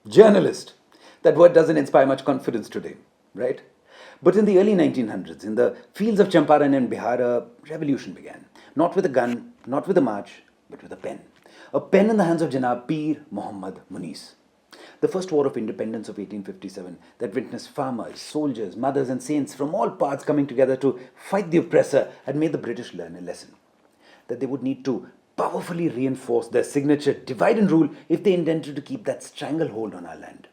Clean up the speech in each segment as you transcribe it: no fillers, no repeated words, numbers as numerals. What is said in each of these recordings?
Journalist. That word doesn't inspire much confidence today, right? But in the early 1900s, in the fields of Champaran and Bihar, a revolution began. Not with a gun, not with a march, but with a pen. A pen in the hands of Janaab Pir Muhammad Munis. The first war of independence of 1857 that witnessed farmers, soldiers, mothers, and saints from all parts coming together to fight the oppressor had made the British learn a lesson that they would need to powerfully reinforce their signature divide and rule if they intended to keep that stranglehold on our land.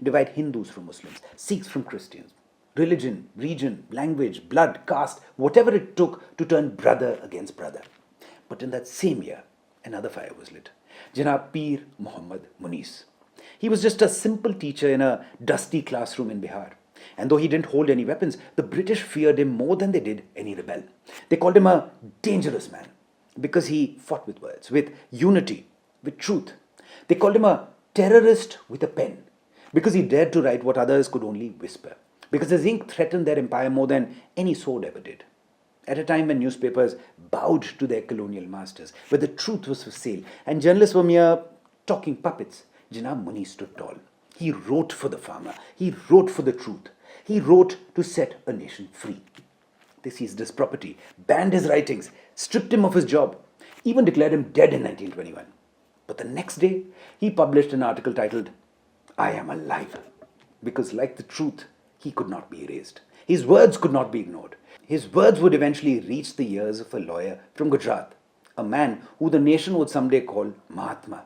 Divide Hindus from Muslims, Sikhs from Christians, religion, region, language, blood, caste, whatever it took to turn brother against brother. But in that same year, another fire was lit. Janab Pir Muhammad Munis. He was just a simple teacher in a dusty classroom in Bihar. And though he didn't hold any weapons, the British feared him more than they did any rebel. They called him a dangerous man because he fought with words, with unity, with truth. They called him a terrorist with a pen because he dared to write what others could only whisper, because his ink threatened their empire more than any sword ever did. At a time when newspapers bowed to their colonial masters, where the truth was for sale and journalists were mere talking puppets, Janab Muni stood tall. He wrote for the farmer. He wrote for the truth. He wrote to set a nation free. They seized his property, banned his writings, stripped him of his job, even declared him dead in 1921. But the next day, he published an article titled, I am alive. Because, like the truth, he could not be erased. His words could not be ignored. His words would eventually reach the ears of a lawyer from Gujarat, a man who the nation would someday call Mahatma.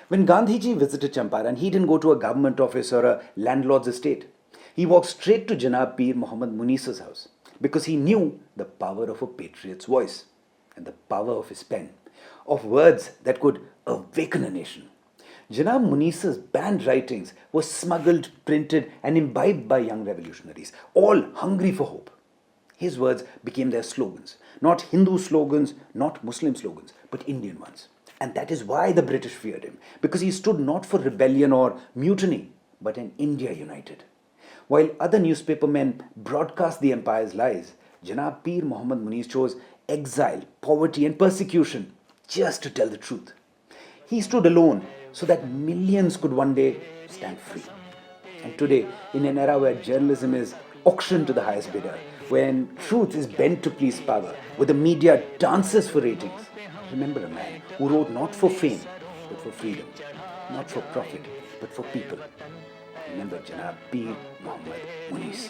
When Gandhiji visited Champaran, he didn't go to a government office or a landlord's estate. He walked straight to Janab Pir Muhammad Munis's house because he knew the power of a patriot's voice and the power of his pen, of words that could awaken a nation. Janab Munis's banned writings were smuggled, printed, and imbibed by young revolutionaries, all hungry for hope. His words became their slogans, not Hindu slogans, not Muslim slogans, but Indian ones. And that is why the British feared him, because he stood not for rebellion or mutiny, but an India united. While other newspaper men broadcast the empire's lies, Janab Pir Muhammad Muniz chose exile, poverty, and persecution just to tell the truth. He stood alone so that millions could one day stand free. And today, in an era where journalism is auctioned to the highest bidder, when truth is bent to please power, where the media dances for ratings, remember a man who wrote not for fame, but for freedom, not for profit, but for people. Remember Janab Pir Muhammad Munis.